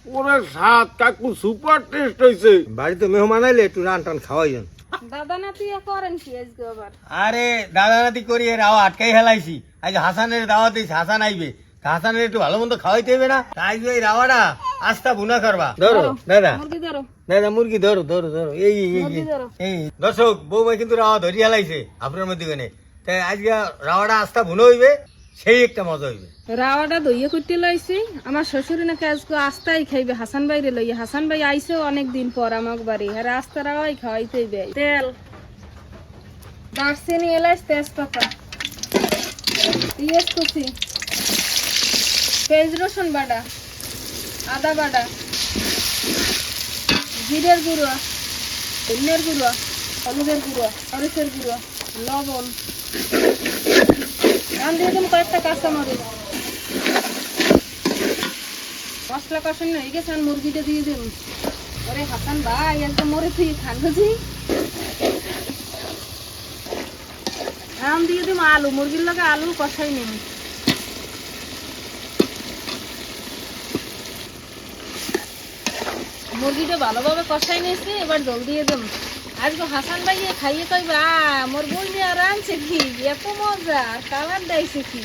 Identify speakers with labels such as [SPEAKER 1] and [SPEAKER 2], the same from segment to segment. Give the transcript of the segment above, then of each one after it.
[SPEAKER 1] ওরে স্বাদ কাকু সুপার টেস্ট হইছে।
[SPEAKER 2] বাড়িতে মেহমান আইলে একটু রান টান খাওয়াইন।
[SPEAKER 3] দাদা নাতি করেন কি আজকে আবার?
[SPEAKER 2] আরে দাদা নাতি করি এর আওয়া আটকাই হেলাইছি। আজ হাসানের দাওয়াত দিয়েছি, হাসান আইবে, হাসানের একটু ভালো মন্দ খাওয়াইতে হবে না। তাই এই রাওয়াটা আস্তা বুনা করবা। ধরো দাদা,
[SPEAKER 3] মুরগি ধরো।
[SPEAKER 2] দাদা মুরগি ধরো ধরো ধরো। এই
[SPEAKER 3] মুরগি ধরো।
[SPEAKER 2] এই দর্শক বৌমা কিন্তু রাওয়া ধরি হেলাইছে আপনার মধ্যে গনে। তাই আজকে রাওয়াটা আস্তা বুনো হইবে, সেই একটা মজা হইবে।
[SPEAKER 3] রাওয়াটা দইয়ে করতে লইছি। আমার শ্বশুর নাকি আজকে আস্তাই খাইবে হাসান বাইরে লইয়া। হাসান ভাই আইসে অনেক দিন পর আমার বাড়ি। আর আস্তা রাওয়াই খাওয়াইতে হইবে। তেল, দারচিনি, এলাচ, তেজপাতা, পেঁয়াজ কুচি, পেঁয়াজ রসুন বাটা, আদা বাটা, জিরের গুঁড়ো, ধনিয়ার গুঁড়ো, হলুদের গুঁড়ো, মরিচের গুঁড়ো, লবণ, এখন দিয়ে দিন কয়েকটা কাঁচামরিচ। মশলা কষানো হয়ে গেছে, আর মুরগিটা দিয়ে দিন। ওরে হাসান ভাই একদম মরে তুই খান বুঝি। এখন দিয়ে দিম আলু, মুরগির লগে আলু কষাই নিন। মুরগিটা ভালোভাবে কষাই নিয়েছি, এবার জল দিয়ে দিম। আজকে হাসান ভাই খাইয়ে কইবা মোর বই নিয়ে রাঁধছে কি, এত মজা, আর কালার দেয়ছে কি।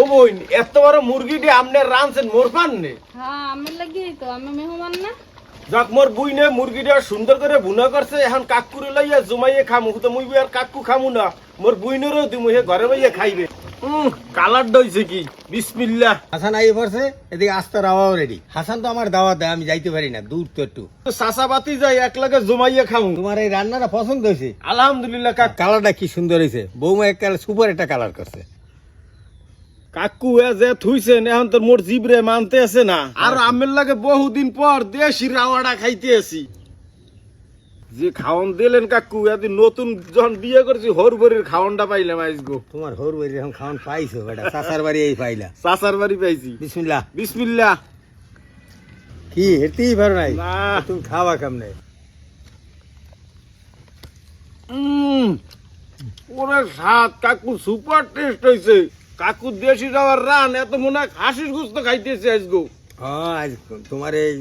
[SPEAKER 1] ও বোন, এত বড় মুরগিটি আপনি রাঁধছেন মোর পাননে?
[SPEAKER 3] হ্যাঁ আমি লাগি তো, আমি মেহমান না।
[SPEAKER 1] যাক মোর বুইনে মুরগিটা সুন্দর করে ভুনা করছে। এখন কাকুরে লইয়া জমাইয়ে খামু, তো মুই আর কাকু খামু না, মোর বুইনেরও দিমু, হে ঘরে বইয়ে খাইবে। কালার দইছে কি, বিসমিল্লাহ।
[SPEAKER 2] হাসান আই পড়ছে, এদিকে আস্তা রাওয়াও রেডি। হাসান তো আমার দাওয়াত দেয়, আমি যাইতে পারি না, দূর তো একটু।
[SPEAKER 1] চাচাবাতি যাই একলাগে জমাইয়ে খামু।
[SPEAKER 2] তোমার এই রান্নাটা পছন্দ হয়েছে?
[SPEAKER 1] আলহামদুলিল্লাহ কাকু।
[SPEAKER 2] কালারটা কি সুন্দর হয়েছে, বৌমা একটা সুপার একটা কালার করছে।
[SPEAKER 1] কাকু যে থুইছেন এখন তো মোর জিবরে মানতে আছে না। আর আমের লাগে বহুদিন পর দেশি রাওয়াটা খাইতে আছি। যে খাওন দিলেন কাকু, এদিন নতুন যখন বিয়ে করছি হরবরির খাওনটা পাইলাম আজগো।
[SPEAKER 2] তোমার হর বাড়ি এখন খাওয়ান পাইছো বেটা, চাচার বাড়ি এই পাইলা।
[SPEAKER 1] চাচার বাড়ি পাইছি।
[SPEAKER 2] বিসমিল্লাহ।
[SPEAKER 1] বিসমিল্লাহ।
[SPEAKER 2] কি হেঁটেই পারো নাই?
[SPEAKER 1] না।
[SPEAKER 2] তুমি খাওয়া কেমনে?
[SPEAKER 1] ওরে স্বাদ কাকু সুপার টেস্ট হইছে। কাকু দেশি রাওয়ার রান এত মনে হয় খাসির গোস্ত খাইতেছে আজগো।
[SPEAKER 2] আজ তোমার এই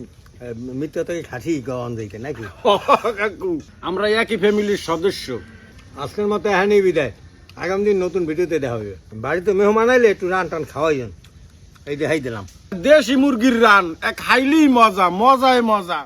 [SPEAKER 2] মিত্র থেকে খাসি গন দেখে নাকি?
[SPEAKER 1] কাকু আমরা একই ফ্যামিলির সদস্য।
[SPEAKER 2] আজকের মতো এখানেই বিদায়, আগামী দিন নতুন ভিডিওতে দেখা হবে। বাড়িতে মেহমান আইলে একটু রান টান খাওয়াইন, এই দেখাই দিলাম।
[SPEAKER 1] দেশি মুরগির রান এক খাইলেই মজা, মজায় মজা।